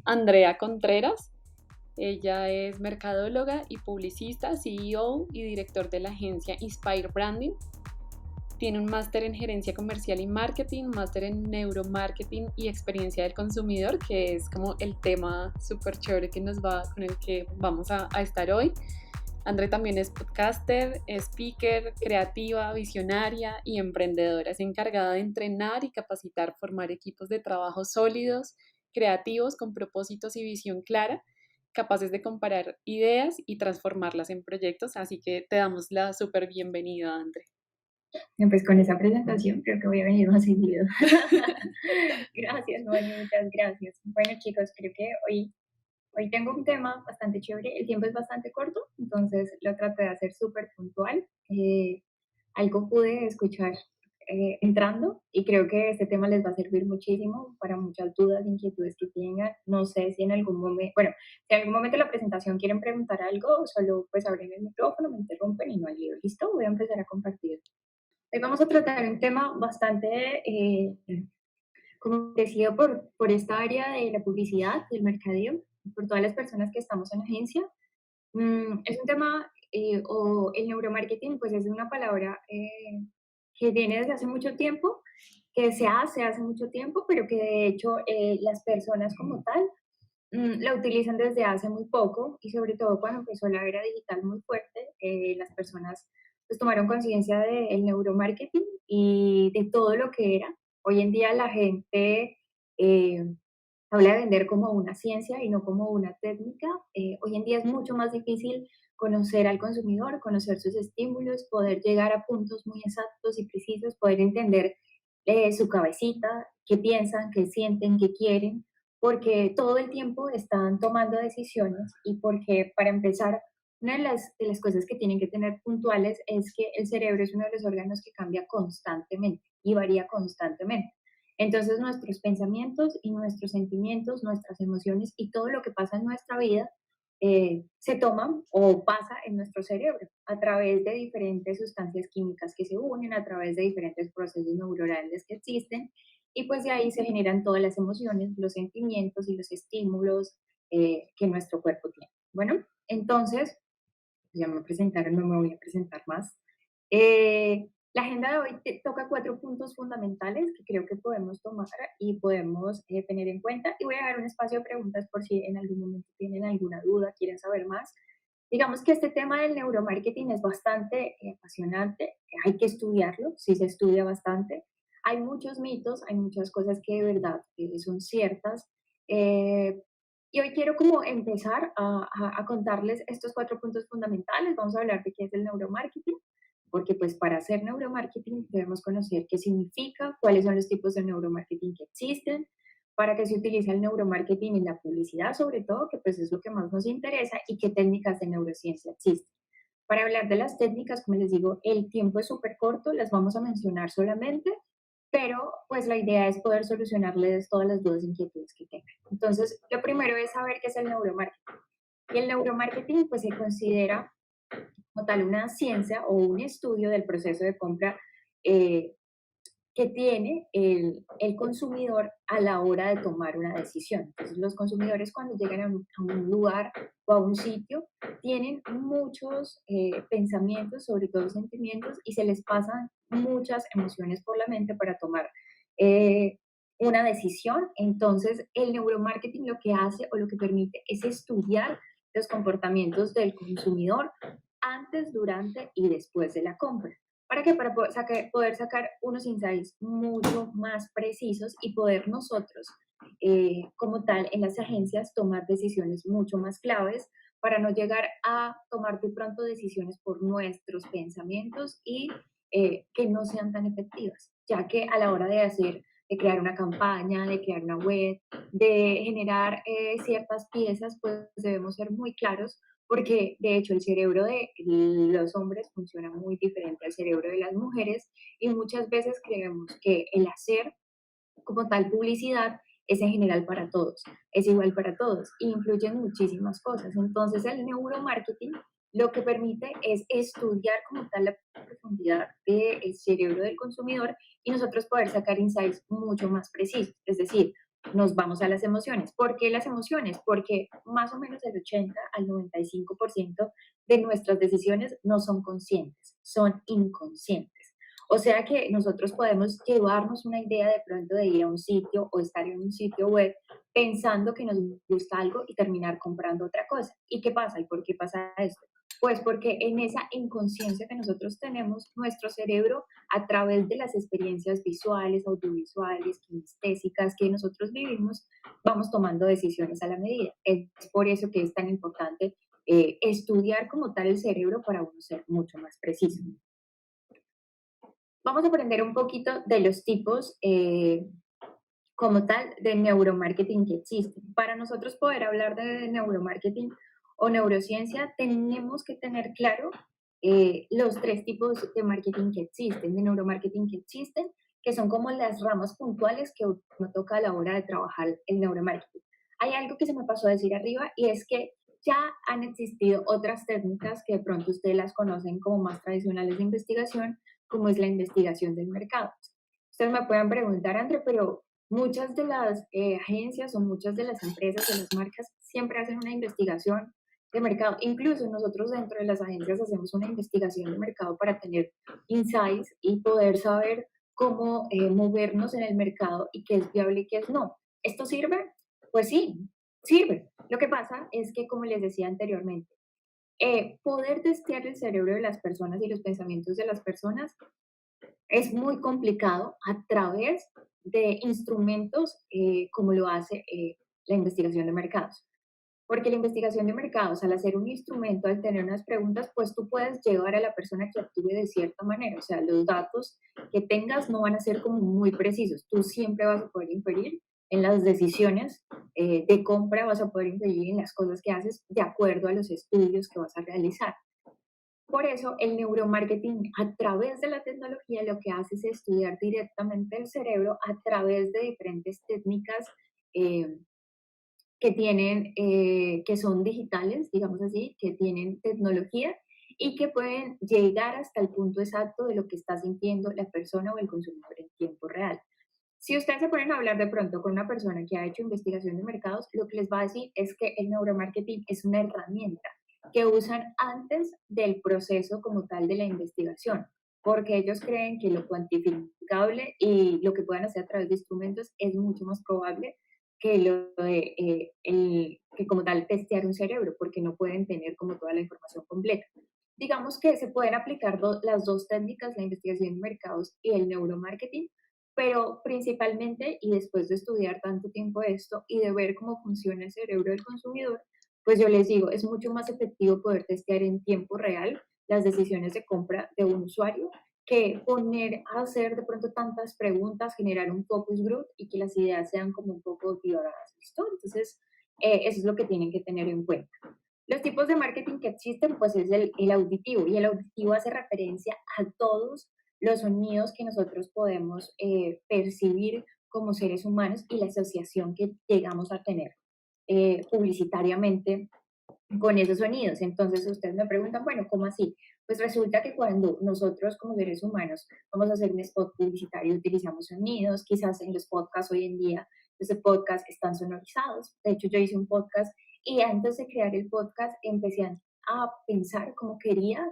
Andrea Contreras. Ella es mercadóloga y publicista, CEO y director de la agencia Inspire Branding. Tiene un máster en gerencia comercial y marketing, máster en neuromarketing y experiencia del consumidor, que es como el tema súper chévere con el que vamos a estar hoy. André también es podcaster, speaker, creativa, visionaria y emprendedora. Es encargada de entrenar y capacitar, formar equipos de trabajo sólidos, creativos, con propósitos y visión clara, capaces de comparar ideas y transformarlas en proyectos. Así que te damos la súper bienvenida, André. Pues con esa presentación creo que voy a venir más seguido. Gracias, Moni, muchas gracias. Bueno, chicos, creo que hoy tengo un tema bastante chévere. El tiempo es bastante corto, entonces lo traté de hacer súper puntual. Algo pude escuchar entrando y creo que este tema les va a servir muchísimo para muchas dudas, inquietudes que tengan. No sé si en algún momento, bueno, si en algún momento de la presentación quieren preguntar algo, solo pues abren el micrófono, me interrumpen y no hay lío. ¿Listo? Voy a empezar a compartir. Hoy vamos a tratar un tema bastante como decía por esta área de la publicidad, del mercadeo, por todas las personas que estamos en la agencia. Es un tema, o el neuromarketing, pues es una palabra que viene desde hace mucho tiempo, que se hace hace mucho tiempo, pero que de hecho las personas como tal la utilizan desde hace muy poco y sobre todo cuando empezó la era digital muy fuerte, las personas pues tomaron conciencia del neuromarketing y de todo lo que era. Hoy en día la gente eh, habla de vender como una ciencia y no como una técnica. Hoy en día es mucho más difícil conocer al consumidor, conocer sus estímulos, poder llegar a puntos muy exactos y precisos, poder entender su cabecita, qué piensan, qué sienten, qué quieren, porque todo el tiempo están tomando decisiones y porque para empezar, una de las cosas que tienen que tener puntuales es que el cerebro es uno de los órganos que cambia constantemente y varía constantemente. Entonces nuestros pensamientos y nuestros sentimientos, nuestras emociones y todo lo que pasa en nuestra vida se toman o pasa en nuestro cerebro a través de diferentes sustancias químicas que se unen, a través de diferentes procesos neuronales que existen y pues de ahí se generan todas las emociones, los sentimientos y los estímulos que nuestro cuerpo tiene. Bueno, entonces, ya me presentaron, no me voy a presentar más. La agenda de hoy toca 4 puntos fundamentales que creo que podemos tomar y podemos tener en cuenta. Y voy a dejar un espacio de preguntas por si en algún momento tienen alguna duda, quieren saber más. Digamos que este tema del neuromarketing es bastante apasionante, hay que estudiarlo, sí se estudia bastante. Hay muchos mitos, hay muchas cosas que de verdad son ciertas. eh, y hoy quiero como empezar a contarles estos 4 puntos fundamentales. Vamos a hablar de qué es el neuromarketing, porque pues para hacer neuromarketing debemos conocer qué significa, cuáles son los tipos de neuromarketing que existen, para qué se utiliza el neuromarketing en la publicidad sobre todo, que pues es lo que más nos interesa, y qué técnicas de neurociencia existen. Para hablar de las técnicas, como les digo, el tiempo es súper corto, las vamos a mencionar solamente, pero pues la idea es poder solucionarles todas las dudas e inquietudes que tengan. Entonces, lo primero es saber qué es el neuromarketing. Y el neuromarketing pues se considera como tal una ciencia o un estudio del proceso de compra eh, que tiene el consumidor a la hora de tomar una decisión. Entonces, los consumidores cuando llegan a un lugar o a un sitio tienen muchos pensamientos, sobre todo sentimientos, y se les pasan muchas emociones por la mente para tomar eh, una decisión. Entonces, el neuromarketing lo que hace o lo que permite es estudiar los comportamientos del consumidor antes, durante y después de la compra. ¿Para qué? Para poder sacar unos insights mucho más precisos y poder nosotros, como tal, en las agencias, tomar decisiones mucho más claves para no llegar a tomar de pronto decisiones por nuestros pensamientos y que no sean tan efectivas, ya que a la hora de crear una campaña, de crear una web, de generar ciertas piezas, pues debemos ser muy claros porque de hecho el cerebro de los hombres funciona muy diferente al cerebro de las mujeres y muchas veces creemos que el hacer como tal publicidad es en general para todos, es igual para todos, e influyen muchísimas cosas. Entonces el neuromarketing lo que permite es estudiar como tal la profundidad del cerebro del consumidor y nosotros poder sacar insights mucho más precisos. Es decir, nos vamos a las emociones. ¿Por qué las emociones? Porque más o menos el 80 al 95% de nuestras decisiones no son conscientes, son inconscientes. O sea que nosotros podemos llevarnos una idea de pronto de ir a un sitio o estar en un sitio web pensando que nos gusta algo y terminar comprando otra cosa. ¿Y qué pasa? ¿Y por qué pasa esto? Pues porque en esa inconsciencia que nosotros tenemos, nuestro cerebro, a través de las experiencias visuales, audiovisuales, kinestésicas que nosotros vivimos, vamos tomando decisiones a la medida. Es por eso que es tan importante estudiar como tal el cerebro para uno ser mucho más preciso. Vamos a aprender un poquito de los tipos como tal de neuromarketing que existen. Para nosotros poder hablar de neuromarketing o neurociencia, tenemos que tener claro los tres tipos de marketing que existen, de neuromarketing que existen, que son como las ramas puntuales que uno toca a la hora de trabajar el neuromarketing. Hay algo que se me pasó a decir arriba y es que ya han existido otras técnicas que de pronto ustedes las conocen como más tradicionales de investigación, como es la investigación del mercado. Ustedes me pueden preguntar, André, pero muchas de las agencias o muchas de las empresas, de las marcas, siempre hacen una investigación de mercado. Incluso nosotros dentro de las agencias hacemos una investigación de mercado para tener insights y poder saber cómo movernos en el mercado y qué es viable y qué es no. ¿Esto sirve? Pues sí, sirve. Lo que pasa es que, como les decía anteriormente, poder testear el cerebro de las personas y los pensamientos de las personas es muy complicado a través de instrumentos como lo hace la investigación de mercados. Porque la investigación de mercados, al hacer un instrumento, al tener unas preguntas, pues tú puedes llevar a la persona que actúe de cierta manera. O sea, los datos que tengas no van a ser como muy precisos. Tú siempre vas a poder inferir en las decisiones de compra, vas a poder inferir en las cosas que haces de acuerdo a los estudios que vas a realizar. Por eso, el neuromarketing a través de la tecnología lo que hace es estudiar directamente el cerebro a través de diferentes técnicas eh, que son digitales, digamos así, que tienen tecnología y que pueden llegar hasta el punto exacto de lo que está sintiendo la persona o el consumidor en tiempo real. Si ustedes se ponen a hablar de pronto con una persona que ha hecho investigación de mercados, lo que les va a decir es que el neuromarketing es una herramienta que usan antes del proceso como tal de la investigación, porque ellos creen que lo cuantificable y lo que puedan hacer a través de instrumentos es mucho más probable que lo de, que como tal testear un cerebro, porque no pueden tener como toda la información completa. Digamos que se pueden aplicar las dos técnicas, la investigación de mercados y el neuromarketing, pero principalmente, y después de estudiar tanto tiempo esto y de ver cómo funciona el cerebro del consumidor, pues yo les digo, es mucho más efectivo poder testear en tiempo real las decisiones de compra de un usuario que poner a hacer de pronto tantas preguntas, generar un focus group y que las ideas sean como un poco divagadas, ¿listo? Entonces, eso es lo que tienen que tener en cuenta. Los tipos de marketing que existen, pues es el auditivo, y el auditivo hace referencia a todos los sonidos que nosotros podemos percibir como seres humanos y la asociación que llegamos a tener publicitariamente con esos sonidos. Entonces ustedes me preguntan, bueno, ¿cómo así? Pues resulta que cuando nosotros como seres humanos vamos a hacer un spot publicitario utilizamos sonidos, quizás en los podcasts hoy en día, los podcasts están sonorizados. De hecho, yo hice un podcast y antes de crear el podcast empecé a pensar cómo quería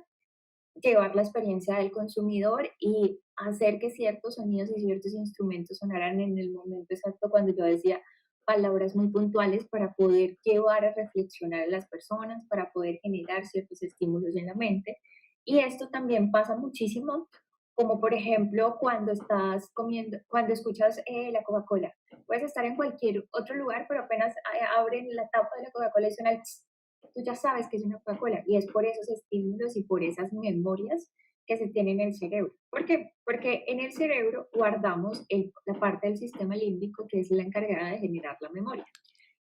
llevar la experiencia del consumidor y hacer que ciertos sonidos y ciertos instrumentos sonaran en el momento exacto cuando yo decía palabras muy puntuales para poder llevar a reflexionar a las personas, para poder generar ciertos estímulos en la mente. Y esto también pasa muchísimo, como por ejemplo cuando estás comiendo, cuando escuchas la Coca-Cola. Puedes estar en cualquier otro lugar, pero apenas abren la tapa de la Coca-Cola y suena el tss, tú ya sabes que es una Coca-Cola y es por esos estímulos y por esas memorias que se tienen en el cerebro. ¿Por qué? Porque en el cerebro guardamos la parte del sistema límbico que es la encargada de generar la memoria.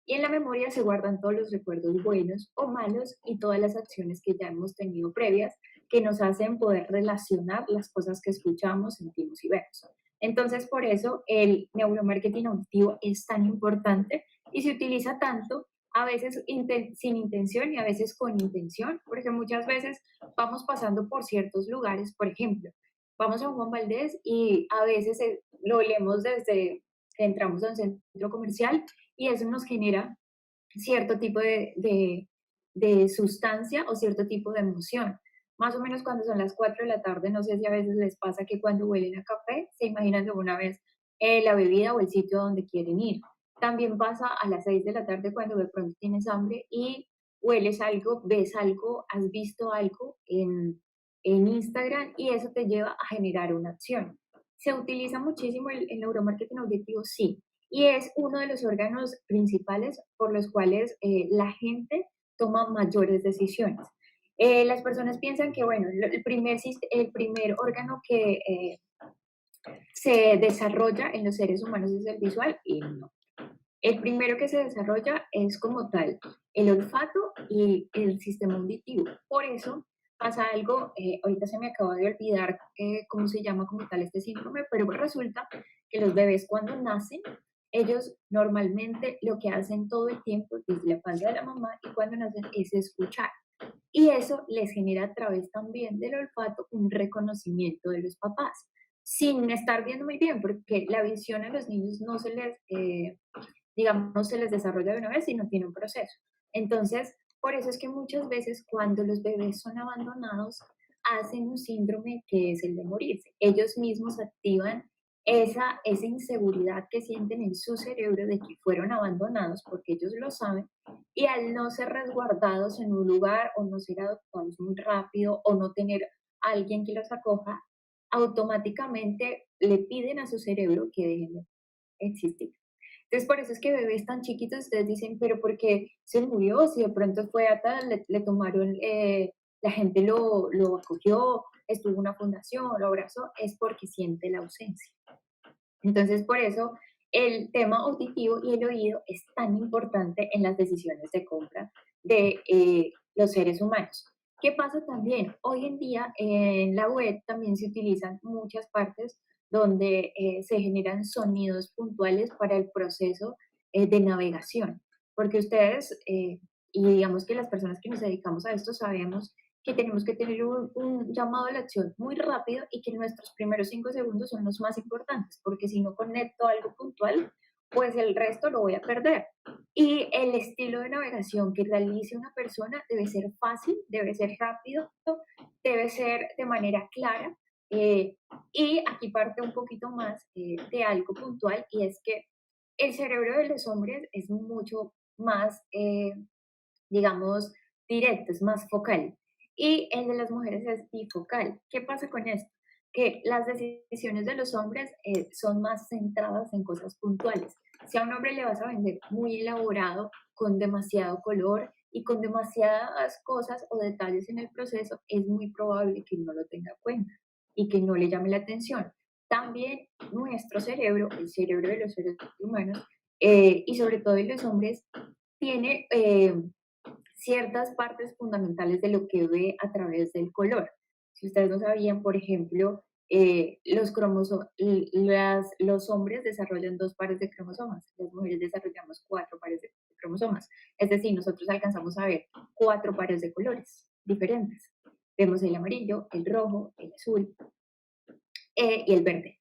Y en la memoria se guardan todos los recuerdos buenos o malos y todas las acciones que ya hemos tenido previas que nos hacen poder relacionar las cosas que escuchamos, sentimos y vemos. Entonces, por eso el neuromarketing auditivo es tan importante y se utiliza tanto a veces sin intención y a veces con intención, porque muchas veces vamos pasando por ciertos lugares, por ejemplo, vamos a Juan Valdés y a veces lo leemos desde que entramos a un centro comercial y eso nos genera cierto tipo de sustancia o cierto tipo de emoción. Más o menos cuando son las 4 de la tarde, no sé si a veces les pasa que cuando huelen a café, se imaginan de una vez la bebida o el sitio donde quieren ir. También pasa a las 6 de la tarde cuando de pronto tienes hambre y hueles algo, ves algo, has visto algo en Instagram y eso te lleva a generar una acción. ¿Se utiliza muchísimo el neuromarketing auditivo? Sí, y es uno de los órganos principales por los cuales la gente toma mayores decisiones. Las personas piensan que, bueno, el primer órgano que se desarrolla en los seres humanos es el visual y no. El primero que se desarrolla es como tal el olfato y el sistema auditivo. Por eso pasa algo, ahorita se me acaba de olvidar cómo se llama como tal este síndrome, pero resulta que los bebés cuando nacen, ellos normalmente lo que hacen todo el tiempo desde la panza de la mamá y cuando nacen es escuchar. Y eso les genera a través también del olfato un reconocimiento de los papás, sin estar viendo muy bien, porque la visión a los niños no se les, digamos, se les desarrolla de una vez, sino tiene un proceso. Entonces, por eso es que muchas veces cuando los bebés son abandonados, hacen un síndrome que es el de morirse. Ellos mismos activan esa inseguridad que sienten en su cerebro de que fueron abandonados porque ellos lo saben y al no ser resguardados en un lugar o no ser adoptados muy rápido o no tener alguien que los acoja, automáticamente le piden a su cerebro que dejen de existir. Entonces, por eso es que bebés tan chiquitos, ustedes dicen, pero ¿por qué se murió? Si de pronto fue a tal, le tomaron, la gente lo acogió, estuvo en una fundación, lo abrazó, es porque siente la ausencia. Entonces, por eso el tema auditivo y el oído es tan importante en las decisiones de compra de los seres humanos. ¿Qué pasa también? Hoy en día en la web también se utilizan muchas partes donde se generan sonidos puntuales para el proceso de navegación, porque ustedes, y digamos que las personas que nos dedicamos a esto sabemos que tenemos que tener un llamado a la acción muy rápido y que nuestros primeros 5 segundos son los más importantes, porque si no conecto algo puntual, pues el resto lo voy a perder. Y el estilo de navegación que realice una persona debe ser fácil, debe ser rápido, debe ser de manera clara. eh, y aquí parte un poquito más de algo puntual y es que el cerebro de los hombres es mucho más, digamos, directo, es más focal. Y el de las mujeres es bifocal. ¿Qué pasa con esto? Que las decisiones de los hombres son más centradas en cosas puntuales. Si a un hombre le vas a vender muy elaborado, con demasiado color y con demasiadas cosas o detalles en el proceso, es muy probable que no lo tenga en cuenta y que no le llame la atención. También nuestro cerebro, el cerebro de los seres humanos, y sobre todo de los hombres, tiene ciertas partes fundamentales de lo que ve a través del color. Si ustedes no sabían, por ejemplo, los hombres desarrollan 2 pares de cromosomas, las mujeres desarrollamos 4 pares de cromosomas. Es decir, nosotros alcanzamos a ver 4 pares de colores diferentes. Vemos el amarillo, el rojo, el azul y el verde.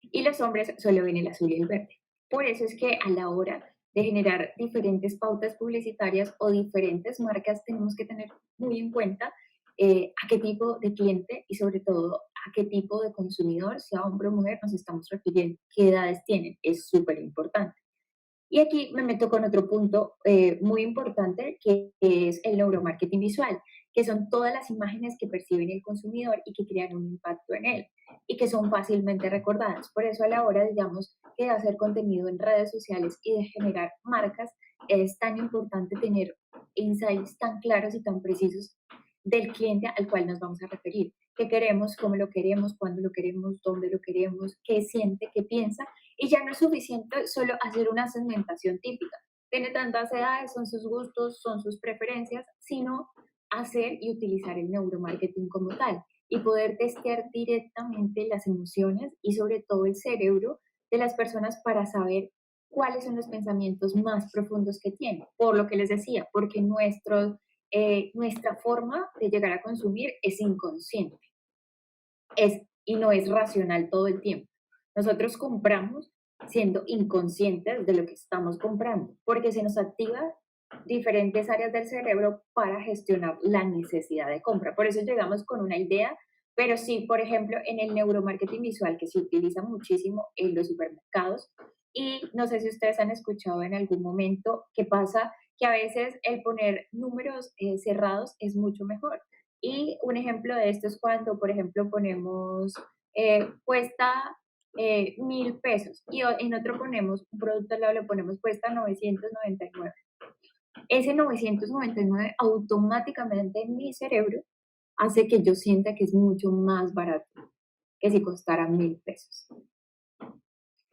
Y los hombres solo ven el azul y el verde. Por eso es que a la hora de generar diferentes pautas publicitarias o diferentes marcas, tenemos que tener muy en cuenta a qué tipo de cliente y sobre todo a qué tipo de consumidor, sea hombre o mujer, nos estamos refiriendo, qué edades tienen. Es súper importante. Y aquí me meto con otro punto muy importante que es el neuromarketing visual, que son todas las imágenes que percibe el consumidor y que crean un impacto en él y que son fácilmente recordadas. Por eso a la hora, digamos, de hacer contenido en redes sociales y de generar marcas, es tan importante tener insights tan claros y tan precisos del cliente al cual nos vamos a referir. ¿Qué queremos? ¿Cómo lo queremos? ¿Cuándo lo queremos? ¿Dónde lo queremos? ¿Qué siente? ¿Qué piensa? Y ya no es suficiente solo hacer una segmentación típica. Tiene tantas edades, son sus gustos, son sus preferencias, sino hacer y utilizar el neuromarketing como tal y poder testear directamente las emociones y sobre todo el cerebro de las personas para saber cuáles son los pensamientos más profundos que tienen. Por lo que les decía, porque nuestra forma de llegar a consumir es inconsciente y no es racional todo el tiempo. Nosotros compramos siendo inconscientes de lo que estamos comprando, porque se nos activa diferentes áreas del cerebro para gestionar la necesidad de compra. Por eso llegamos con una idea, pero sí, por ejemplo, en el neuromarketing visual, que se utiliza muchísimo en los supermercados, y no sé si ustedes han escuchado en algún momento que pasa que a veces el poner números cerrados es mucho mejor. Y un ejemplo de esto es cuando, por ejemplo, ponemos cuesta 1.000 pesos y en otro ponemos un producto al lado, le ponemos cuesta 999. Ese 999 automáticamente en mi cerebro hace que yo sienta que es mucho más barato que si costara 1.000 pesos.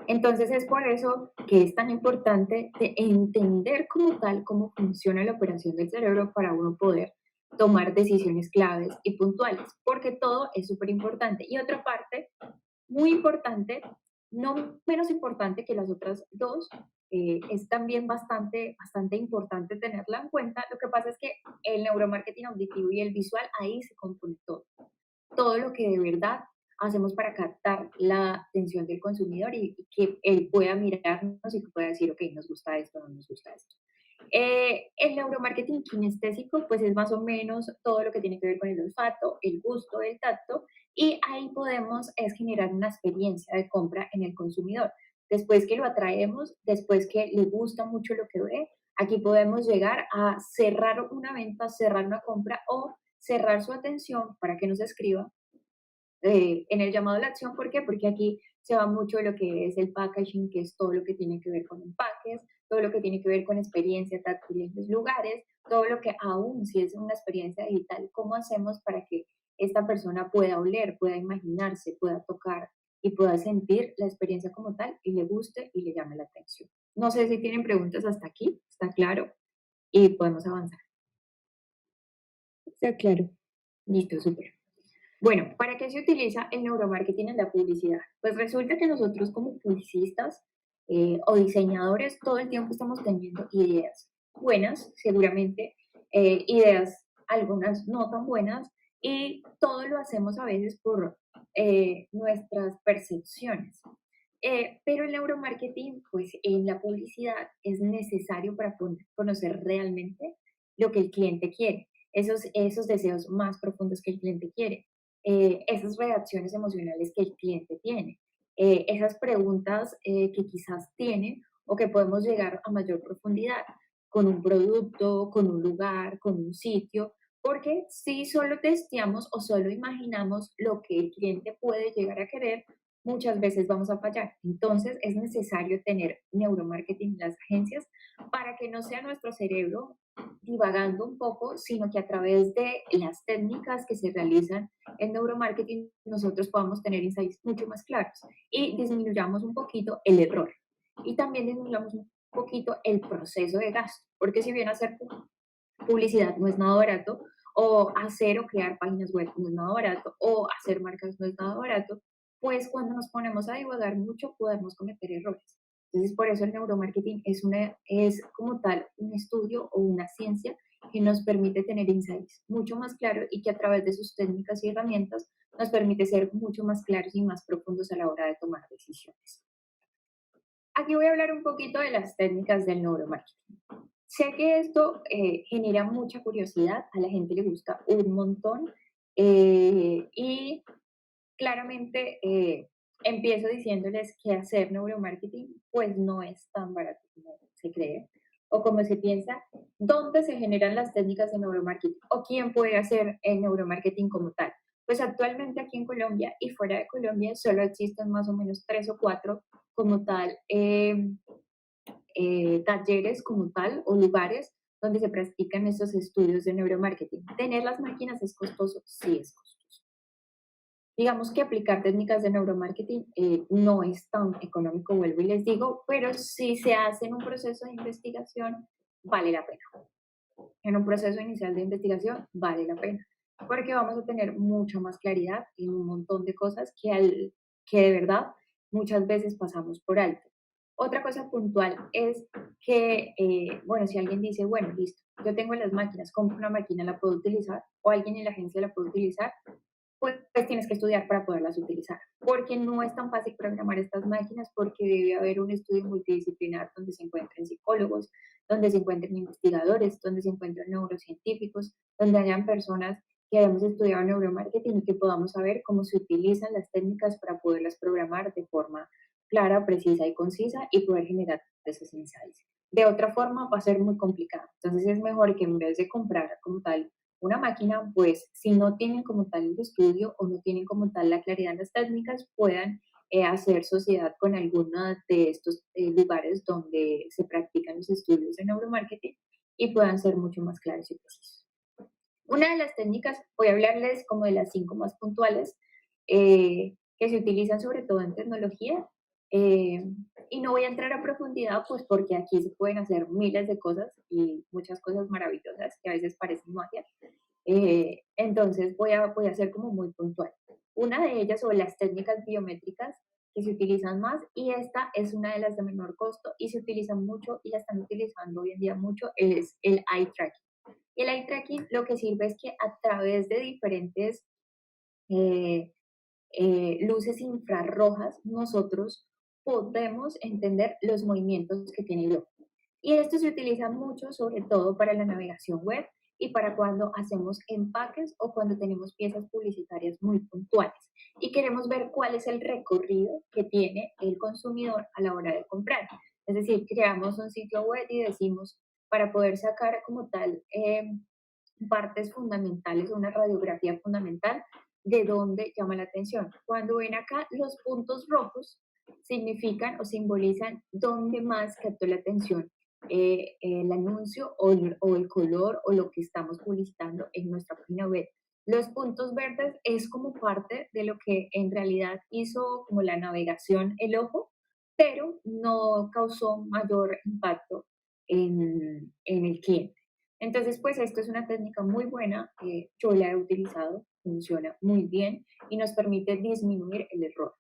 Entonces es por eso que es tan importante de entender como tal cómo funciona la operación del cerebro para uno poder tomar decisiones claves y puntuales, porque todo es súper importante. Y otra parte muy importante, no menos importante que las otras dos, es también bastante importante tenerla en cuenta. Lo que pasa es que el neuromarketing auditivo y el visual, ahí se compone todo. Todo lo que de verdad hacemos para captar la atención del consumidor y que él pueda mirarnos y que pueda decir, ok, nos gusta esto, no nos gusta esto. El neuromarketing kinestésico, pues es más o menos todo lo que tiene que ver con el olfato, el gusto, el tacto, y ahí podemos es generar una experiencia de compra en el consumidor. Después que lo atraemos, después que le gusta mucho lo que ve, aquí podemos llegar a cerrar una venta, cerrar una compra o cerrar su atención para que nos escriba en el llamado a la acción. ¿Por qué? Porque aquí se va mucho de lo que es el packaging, que es todo lo que tiene que ver con empaques, todo lo que tiene que ver con experiencia táctil en los lugares, todo lo que aún si es una experiencia digital, ¿cómo hacemos para que esta persona pueda oler, pueda imaginarse, pueda tocar y pueda sentir la experiencia como tal y le guste y le llame la atención? No sé si tienen preguntas hasta aquí, está claro, y podemos avanzar. Está claro. Listo, súper. Bueno, ¿para qué se utiliza el neuromarketing en la publicidad? Pues resulta que nosotros como publicistas o diseñadores todo el tiempo estamos teniendo ideas buenas, seguramente, ideas algunas no tan buenas, y todo lo hacemos a veces por nuestras percepciones. Pero el neuromarketing, pues en la publicidad es necesario para conocer realmente lo que el cliente quiere, esos deseos más profundos que el cliente quiere, esas reacciones emocionales que el cliente tiene, esas preguntas que quizás tiene o que podemos llegar a mayor profundidad con un producto, con un lugar, con un sitio, porque si solo testeamos o solo imaginamos lo que el cliente puede llegar a querer, muchas veces vamos a fallar. Entonces es necesario tener neuromarketing en las agencias para que no sea nuestro cerebro divagando un poco, sino que a través de las técnicas que se realizan en neuromarketing nosotros podamos tener insights mucho más claros y disminuyamos un poquito el error. Y también disminuyamos un poquito el proceso de gasto, porque si bien hacer publicidad no es nada barato, o hacer o crear páginas web no es nada barato, o hacer marcas no es nada barato, pues cuando nos ponemos a divagar mucho podemos cometer errores. Entonces, por eso el neuromarketing es como tal un estudio o una ciencia que nos permite tener insights mucho más claros y que a través de sus técnicas y herramientas nos permite ser mucho más claros y más profundos a la hora de tomar decisiones. Aquí voy a hablar un poquito de las técnicas del neuromarketing. Sé que esto genera mucha curiosidad, a la gente le gusta un montón, y claramente empiezo diciéndoles que hacer neuromarketing pues no es tan barato como se cree o como se piensa. ¿Dónde se generan las técnicas de neuromarketing o quién puede hacer el neuromarketing como tal? Pues actualmente aquí en Colombia y fuera de Colombia solo existen más o menos tres o cuatro como tal talleres como tal o lugares donde se practican estos estudios de neuromarketing. ¿Tener las máquinas es costoso? Sí, es costoso. Digamos que aplicar técnicas de neuromarketing no es tan económico, vuelvo y les digo, pero si se hace en un proceso de investigación, vale la pena. En un proceso inicial de investigación, vale la pena, porque vamos a tener mucha más claridad en un montón de cosas que de verdad muchas veces pasamos por alto. Otra cosa puntual es que, bueno, si alguien dice, bueno, listo, yo tengo las máquinas, compro una máquina, la puedo utilizar, o alguien en la agencia la puede utilizar, pues tienes que estudiar para poderlas utilizar, porque no es tan fácil programar estas máquinas porque debe haber un estudio multidisciplinar donde se encuentren psicólogos, donde se encuentren investigadores, donde se encuentren neurocientíficos, donde hayan personas que hayamos estudiado neuromarketing y que podamos saber cómo se utilizan las técnicas para poderlas programar de forma clara, precisa y concisa y poder generar esos insights. De otra forma va a ser muy complicado. Entonces es mejor que en vez de comprar como tal una máquina, pues si no tienen como tal el estudio o no tienen como tal la claridad en las técnicas, puedan hacer sociedad con alguno de estos lugares donde se practican los estudios de neuromarketing y puedan ser mucho más claros y precisos. Una de las técnicas, voy a hablarles como de las 5 más puntuales que se utilizan sobre todo en tecnología. eh, y no voy a entrar a profundidad, pues porque aquí se pueden hacer miles de cosas y muchas cosas maravillosas que a veces parecen magia. Entonces voy a ser como muy puntual. Una de ellas son las técnicas biométricas que se utilizan más y esta es una de las de menor costo y se utiliza mucho y la están utilizando hoy en día mucho, es el eye tracking. Y el eye tracking lo que sirve es que a través de diferentes eh, luces infrarrojas nosotros podemos entender los movimientos que tiene el ojo. Y esto se utiliza mucho, sobre todo para la navegación web y para cuando hacemos empaques o cuando tenemos piezas publicitarias muy puntuales y queremos ver cuál es el recorrido que tiene el consumidor a la hora de comprar. Es decir, creamos un sitio web y decimos, para poder sacar como tal partes fundamentales, una radiografía fundamental de dónde llama la atención. Cuando ven acá, los puntos rojos significan o simbolizan dónde más captó la atención el anuncio o el color o lo que estamos publicitando en nuestra página web. Los puntos verdes es como parte de lo que en realidad hizo como la navegación el ojo, pero no causó mayor impacto en el cliente. Entonces, pues esto es una técnica muy buena, yo la he utilizado, funciona muy bien y nos permite disminuir el error.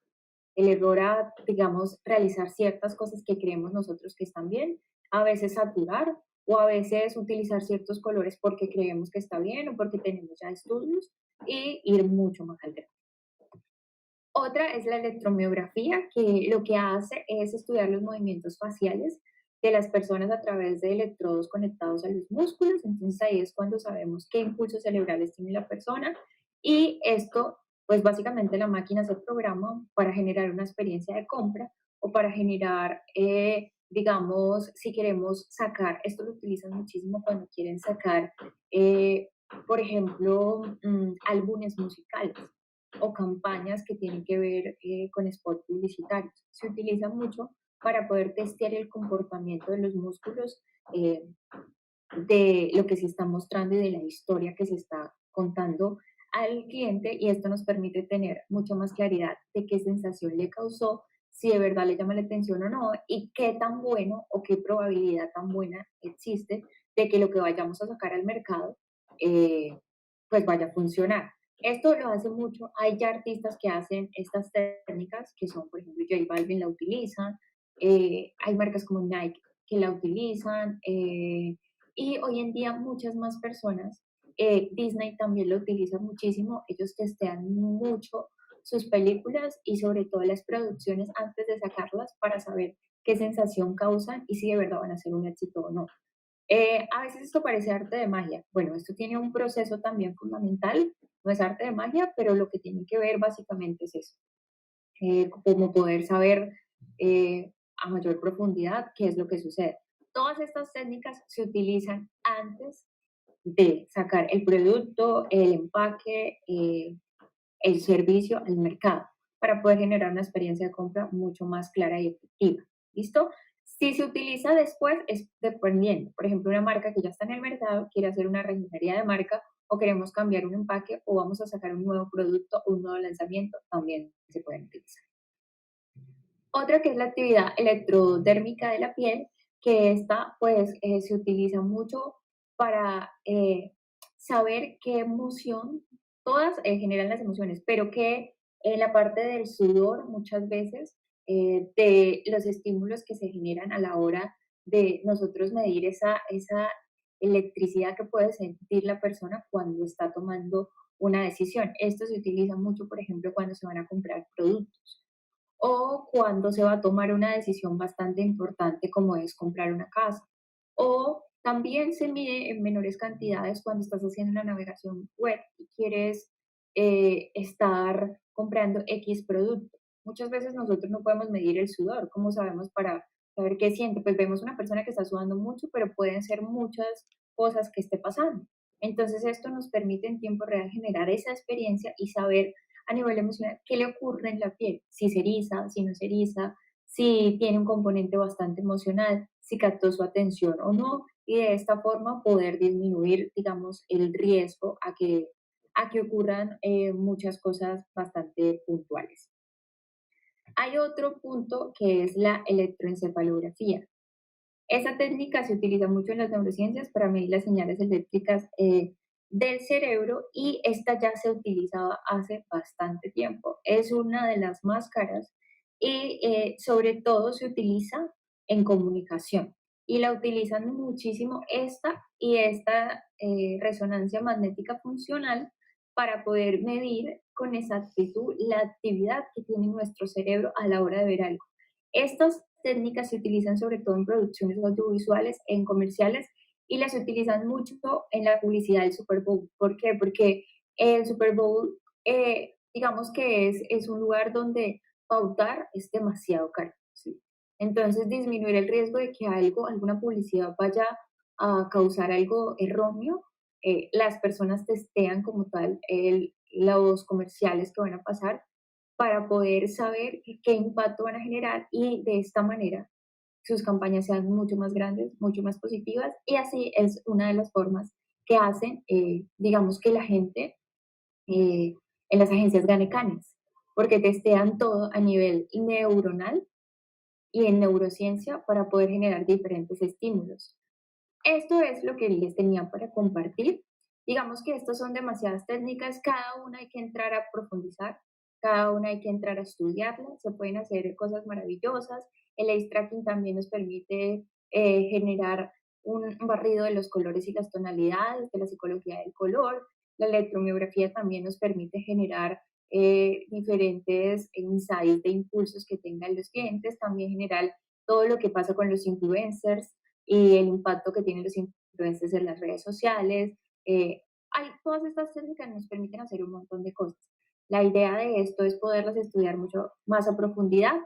El error a, digamos, realizar ciertas cosas que creemos nosotros que están bien, a veces saturar o a veces utilizar ciertos colores porque creemos que está bien o porque tenemos ya estudios y ir mucho más al grano. Otra es la electromiografía, que lo que hace es estudiar los movimientos faciales de las personas a través de electrodos conectados a los músculos. Entonces ahí es cuando sabemos qué impulsos cerebrales tiene la persona. Y esto, pues básicamente la máquina se programa para generar una experiencia de compra o para generar, digamos, si queremos sacar, esto lo utilizan muchísimo cuando quieren sacar, eh, por ejemplo, álbumes musicales o campañas que tienen que ver con spots publicitarios. Se utiliza mucho para poder testear el comportamiento de los músculos eh, de lo que se está mostrando y de la historia que se está contando al cliente y esto nos permite tener mucha más claridad de qué sensación le causó, si de verdad le llama la atención o no y qué tan bueno o qué probabilidad tan buena existe de que lo que vayamos a sacar al mercado eh, pues vaya a funcionar. Esto lo hace mucho, hay ya artistas que hacen estas técnicas, que son, por ejemplo, J Balvin la utilizan, hay marcas como Nike que la utilizan, y hoy en día muchas más personas, Disney también lo utiliza muchísimo, ellos testean mucho sus películas y sobre todo las producciones antes de sacarlas para saber qué sensación causan y si de verdad van a ser un éxito o no. A veces esto parece arte de magia. Bueno, esto tiene un proceso también fundamental, no es arte de magia, pero lo que tiene que ver básicamente es eso, como poder saber a mayor profundidad qué es lo que sucede. Todas estas técnicas se utilizan antes de sacar el producto, el empaque, el servicio al mercado para poder generar una experiencia de compra mucho más clara y efectiva. ¿Listo? Si se utiliza después es dependiendo. Por ejemplo, una marca que ya está en el mercado quiere hacer una reingeniería de marca o queremos cambiar un empaque o vamos a sacar un nuevo producto o un nuevo lanzamiento, también se pueden utilizar. Otra que es la actividad electrodérmica de la piel, que esta pues se utiliza mucho para saber qué emoción, todas generan las emociones, pero que en la parte del sudor muchas veces, de los estímulos que se generan a la hora de nosotros medir esa electricidad que puede sentir la persona cuando está tomando una decisión. Esto se utiliza mucho, por ejemplo, cuando se van a comprar productos o cuando se va a tomar una decisión bastante importante como es comprar una casa. O también se mide en menores cantidades cuando estás haciendo una navegación web y quieres estar comprando X producto. Muchas veces nosotros no podemos medir el sudor. ¿Cómo sabemos para saber qué siente? Pues vemos una persona que está sudando mucho, pero pueden ser muchas cosas que esté pasando. Entonces esto nos permite en tiempo real generar esa experiencia y saber a nivel emocional qué le ocurre en la piel, si se eriza, si no se eriza, si tiene un componente bastante emocional, si captó su atención o no, y de esta forma poder disminuir, digamos, el riesgo a que ocurran muchas cosas bastante puntuales. Hay otro punto que es la electroencefalografía. Esa técnica se utiliza mucho en las neurociencias para medir las señales eléctricas del cerebro y esta ya se utilizaba hace bastante tiempo. Es una de las más caras y sobre todo se utiliza en comunicación y la utilizan muchísimo esta resonancia magnética funcional para poder medir con exactitud la actividad que tiene nuestro cerebro a la hora de ver algo. Estas técnicas se utilizan sobre todo en producciones audiovisuales, en comerciales, y las utilizan mucho en la publicidad del Super Bowl. ¿Por qué? Porque el Super Bowl, digamos que es un lugar donde pautar es demasiado caro. ¿Sí? Entonces, disminuir el riesgo de que algo, alguna publicidad vaya a causar algo erróneo, las personas testean como tal los comerciales que van a pasar para poder saber qué impacto van a generar y de esta manera sus campañas sean mucho más grandes, mucho más positivas y así es una de las formas que hacen, digamos, que la gente eh, en las agencias gane canes, porque testean todo a nivel neuronal y en neurociencia para poder generar diferentes estímulos. Esto es lo que les tenía para compartir. Digamos que estas son demasiadas técnicas, cada una hay que entrar a profundizar, cada una hay que entrar a estudiarla, se pueden hacer cosas maravillosas. El lace tracking también nos permite generar un barrido de los colores y las tonalidades, de la psicología del color. La electromiografía también nos permite generar diferentes insights de impulsos que tengan los clientes, también generar todo lo que pasa con los influencers, y el impacto que tienen los influencers en las redes sociales. Todas estas técnicas nos permiten hacer un montón de cosas. La idea de esto es poderlas estudiar mucho más a profundidad.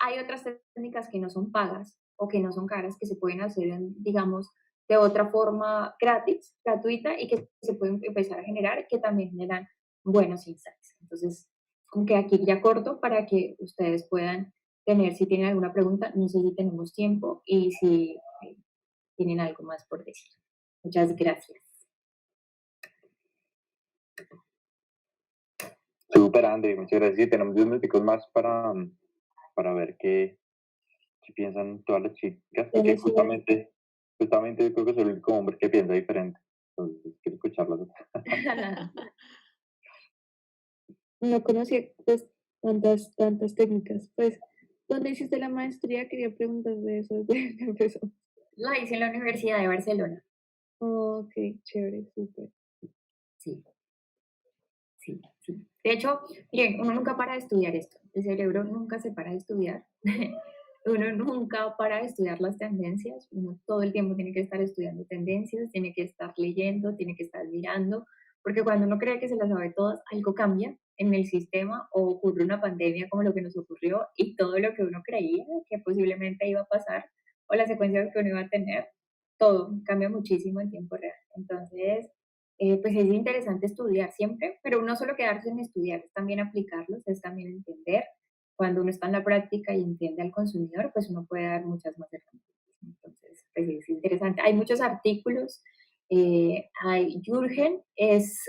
Hay otras técnicas que no son pagas o que no son caras, que se pueden hacer, digamos, de otra forma gratis, gratuita y que se pueden empezar a generar, que también generan buenos insights. Entonces, como que aquí ya corto para que ustedes puedan tener, si tienen alguna pregunta, no sé si tenemos tiempo y si tienen algo más por decir. Muchas gracias. Súper, Andy, muchas gracias. Sí, tenemos 10 minutos más para ver qué piensan todas las chicas, porque justamente yo creo que soy el único hombre que piensa diferente. Entonces, quiero escucharlas. No conocía pues tantas técnicas. Pues, ¿dónde hiciste la maestría? Quería preguntar de eso desde que empezó. La hice en la Universidad de Barcelona. Ok, chévere, súper. Sí, sí, sí. De hecho, miren, uno nunca para de estudiar esto. El cerebro nunca se para de estudiar. Uno nunca para de estudiar las tendencias. Uno todo el tiempo tiene que estar estudiando tendencias, tiene que estar leyendo, tiene que estar mirando, porque cuando uno cree que se las sabe todas, algo cambia en el sistema o ocurre una pandemia como lo que nos ocurrió y todo lo que uno creía que posiblemente iba a pasar o las secuencias que uno iba a tener, todo cambia muchísimo en tiempo real. Entonces, pues es interesante estudiar siempre, pero no solo quedarse en estudiar, es también aplicarlos, es también entender. Cuando uno está en la práctica y entiende al consumidor, pues uno puede dar muchas más herramientas. Entonces, pues es interesante. Hay muchos artículos. Jürgen es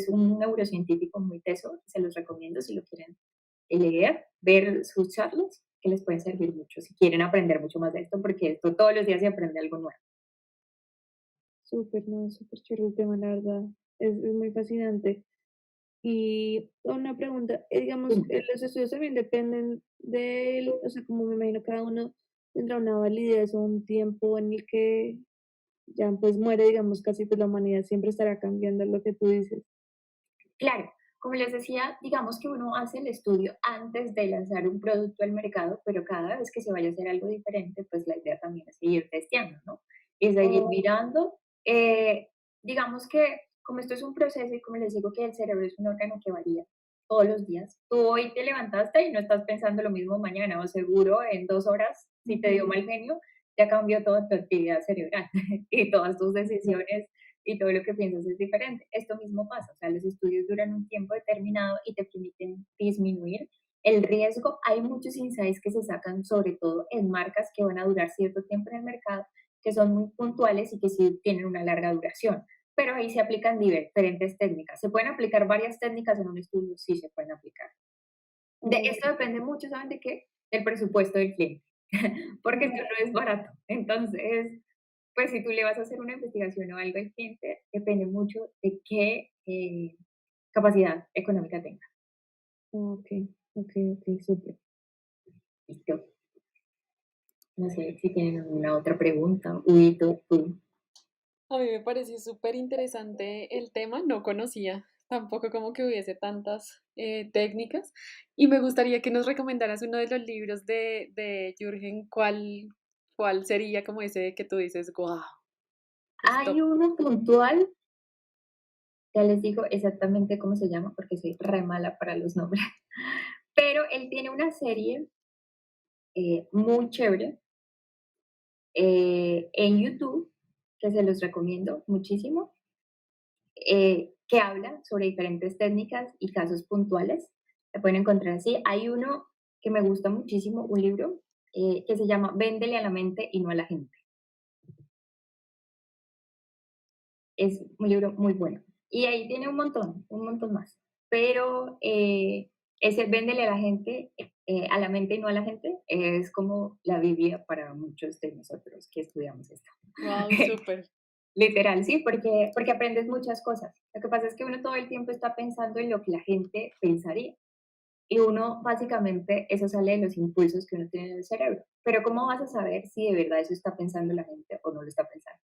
un neurocientífico muy teso, se los recomiendo si lo quieren leer, ver sus charlas, que les pueden servir mucho si quieren aprender mucho más de esto, porque esto todos los días se aprende algo nuevo. Súper, no, súper chévere el tema, la verdad. Es muy fascinante. Y una pregunta, digamos, los estudios también dependen del, o sea, como me imagino cada uno tendrá una validez o un tiempo en el que ya pues muere, digamos, casi pues la humanidad siempre estará cambiando lo que tú dices. Claro, como les decía, digamos que uno hace el estudio antes de lanzar un producto al mercado, pero cada vez que se vaya a hacer algo diferente, pues la idea también es seguir testeando, ¿no? Y seguir Oh, mirando. eh, digamos que como esto es un proceso y como les digo que el cerebro es un órgano que varía todos los días, tú hoy te levantaste y no estás pensando lo mismo mañana, o seguro en 2 horas, si te dio ujú, mal genio, ya cambió toda tu actividad cerebral y todas tus decisiones y todo lo que piensas es diferente. Esto mismo pasa, o sea, los estudios duran un tiempo determinado y te permiten disminuir el riesgo. Hay muchos insights que se sacan, sobre todo en marcas que van a durar cierto tiempo en el mercado, que son muy puntuales y que sí tienen una larga duración. Pero ahí se aplican diferentes técnicas. ¿Se pueden aplicar varias técnicas en un estudio? Sí, se pueden aplicar. De oh, esto depende mucho, ¿saben de qué? Del presupuesto del cliente, porque esto no es barato. Entonces, pues si tú le vas a hacer una investigación o algo al cliente, depende mucho de qué capacidad económica tenga. ok, ok, súper. Listo. No sé si tienen alguna otra pregunta. Huguito, tú. A mí me pareció súper interesante el tema, no conocía tampoco como que hubiese tantas técnicas y me gustaría que nos recomendaras uno de los libros de Jürgen, ¿cuál sería como ese que tú dices, wow, es Hay top? uno puntual, ya les digo exactamente cómo se llama porque soy re mala para los nombres, pero él tiene una serie muy chévere en YouTube que se los recomiendo muchísimo, que habla sobre diferentes técnicas y casos puntuales. Se pueden encontrar así. Hay uno que me gusta muchísimo, un libro que se llama Véndele a la mente y no a la gente. Es un libro muy bueno. Y ahí tiene un montón más. Pero ese Véndele a la gente, a la mente y no a la gente, es como la Biblia para muchos de nosotros que estudiamos esto. Wow, súper. Literal, sí, porque aprendes muchas cosas. Lo que pasa es que uno todo el tiempo está pensando en lo que la gente pensaría. Y uno, básicamente, eso sale de los impulsos que uno tiene en el cerebro. Pero ¿cómo vas a saber si de verdad eso está pensando la gente o no lo está pensando?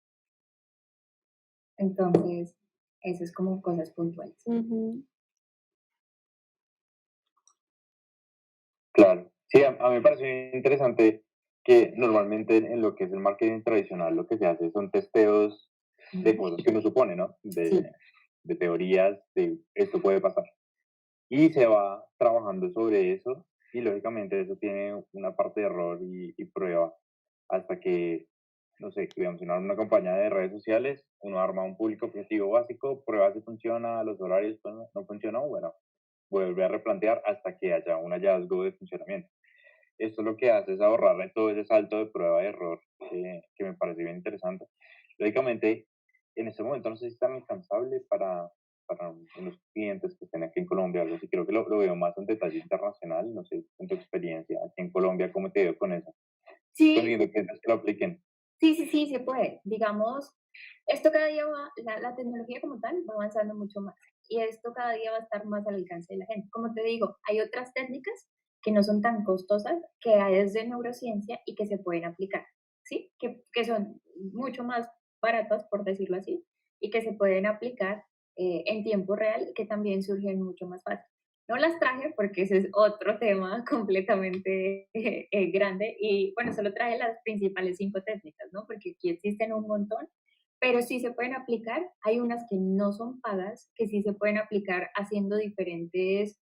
Entonces, eso es como cosas puntuales. Ujú, Claro. Sí, a mí me parece interesante que normalmente en lo que es el marketing tradicional lo que se hace son testeos de Ujú. cosas que uno supone, ¿no? Sí, De teorías de esto puede pasar. Y se va trabajando sobre eso y lógicamente eso tiene una parte de error y prueba hasta que, no sé, digamos, una campaña de redes sociales, uno arma un público objetivo básico, prueba si funciona, los horarios pues, no funcionó, bueno, vuelve a replantear hasta que haya un hallazgo de funcionamiento. Esto lo que hace es ahorrarle todo ese salto de prueba de error que me parece bien interesante. Lógicamente, en este momento no sé si es tan alcanzable para unos clientes que estén aquí en Colombia, algo así. Creo que lo veo más en detalle internacional. No sé, en tu experiencia aquí en Colombia, ¿cómo te dio con eso? sí, Consiguiendo clientes que lo apliquen. sí, sí, sí, se puede. Digamos, esto cada día va, la tecnología como tal va avanzando mucho más y esto cada día va a estar más al alcance de la gente. Como te digo, hay otras técnicas que no son tan costosas, que hay desde neurociencia y que se pueden aplicar, ¿sí? Que son mucho más baratas, por decirlo así, y que se pueden aplicar en tiempo real, que también surgen mucho más fácil. No las traje porque ese es otro tema completamente grande y bueno, solo traje las principales 5 técnicas, ¿no? Porque aquí existen un montón, pero sí se pueden aplicar. Hay unas que no son pagas, que sí se pueden aplicar haciendo diferentes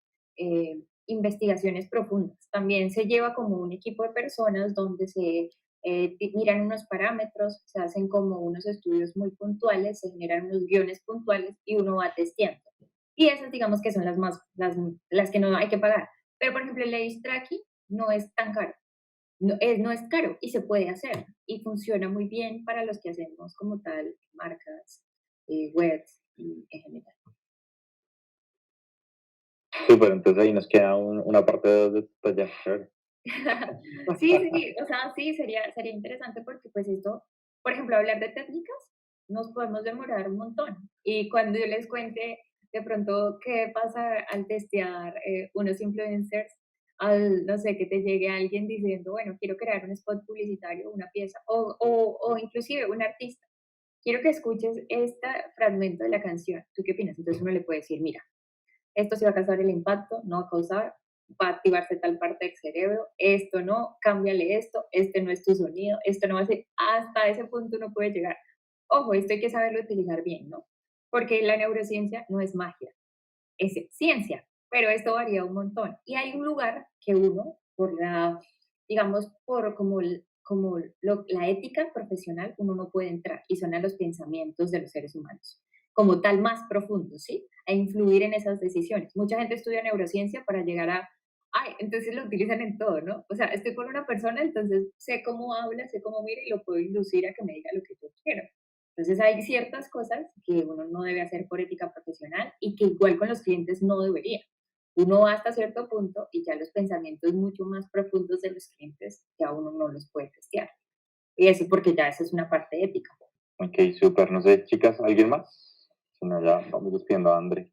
investigaciones profundas. También se lleva como un equipo de personas donde se miran unos parámetros, se hacen como unos estudios muy puntuales, se generan unos guiones puntuales y uno va testeando. Y esas digamos que son las que no hay que pagar. Pero por ejemplo el Lace Tracking no es tan caro, no es caro y se puede hacer y funciona muy bien para los que hacemos como tal marcas, webs y en general. Súper, entonces ahí nos queda una parte de dos de tu taller. Chévere. Sí, sí, o sea, sí, sería interesante porque pues esto, por ejemplo, hablar de técnicas, nos podemos demorar un montón. Y cuando yo les cuente de pronto qué pasa al testear unos influencers, al, no sé, que te llegue alguien diciendo, bueno, quiero crear un spot publicitario, una pieza, o inclusive un artista. Quiero que escuches este fragmento de la canción. ¿Tú qué opinas? Entonces uno le puede decir, mira, esto sí va a causar el impacto, no va a causar, va a activarse tal parte del cerebro, esto no, cámbiale esto, este no es tu sonido, esto no va a ser, hasta ese punto uno puede llegar. Ojo, esto hay que saberlo utilizar bien, ¿no? Porque la neurociencia no es magia, es ciencia, pero esto varía un montón. Y hay un lugar que uno, por la, digamos, por la ética profesional, uno no puede entrar, y son a los pensamientos de los seres humanos, como tal más profundos, ¿sí? A influir en esas decisiones. Mucha gente estudia neurociencia para llegar a, ay, entonces lo utilizan en todo, ¿no? O sea, estoy con una persona, entonces sé cómo habla, sé cómo mira y lo puedo inducir a que me diga lo que yo quiero. Entonces hay ciertas cosas que uno no debe hacer por ética profesional y que igual con los clientes no debería. Uno va hasta cierto punto y ya los pensamientos mucho más profundos de los clientes ya uno no los puede testear. Y eso porque ya eso es una parte ética. Ok, súper. No sé, chicas, ¿alguien más? Si no, ya vamos despidiendo a André.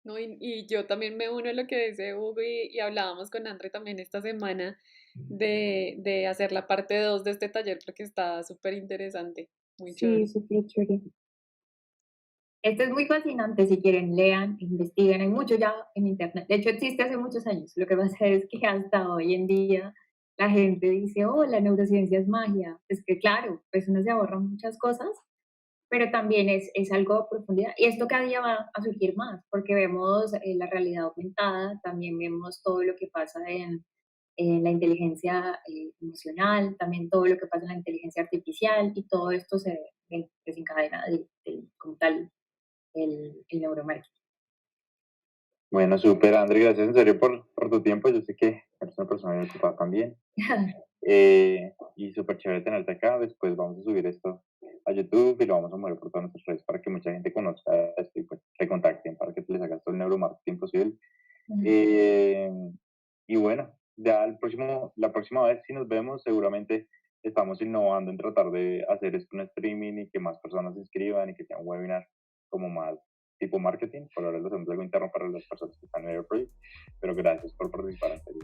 No, y yo también me uno a lo que dice Hugo y hablábamos con André también esta semana de hacer la parte 2 de este taller porque está súper interesante, muy Sí, chévere. súper chévere. Esto es muy fascinante, si quieren, lean, investiguen, hay mucho ya en internet. De hecho, existe hace muchos años. Lo que pasa es que hasta hoy en día la gente dice, oh, la neurociencia es magia. Es que claro, pues uno se ahorra muchas cosas, pero también es algo a profundidad. Y esto cada día va a surgir más, porque vemos la realidad aumentada, también vemos todo lo que pasa en la inteligencia emocional, también todo lo que pasa en la inteligencia artificial, y todo esto se desencadena como tal el neuromarketing. Bueno, súper, André, gracias en serio por tu tiempo. Yo sé que eres una persona muy ocupada también. Y súper chévere tenerte acá. Después vamos a subir esto a YouTube y lo vamos a mover por todas nuestras redes para que mucha gente conozca esto y pues te contacten para que les hagas todo el neuromarketing posible. Eh, y bueno, ya la próxima vez si nos vemos, seguramente estamos innovando en tratar de hacer esto en streaming y que más personas se inscriban y que sea un webinar como más tipo marketing. Por ahora lo hacemos algo interno para las personas que están en el proyecto, pero gracias por participar, en serio.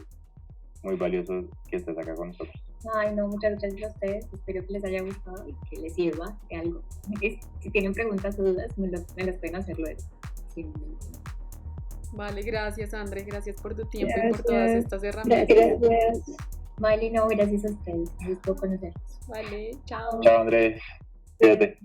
Muy valioso que estés acá con nosotros. Ay, no, muchas gracias a ustedes. Espero que les haya gustado y que les sirva de algo. Si tienen preguntas o dudas, me las pueden hacer luego. Sin ningún problema. Vale, gracias André, gracias por tu tiempo y por Gracias. todas estas herramientas. Gracias. Vale, no, gracias a ustedes. Me gustó conocerlos. Vale, chao. Chao, Andrés. Cuídate.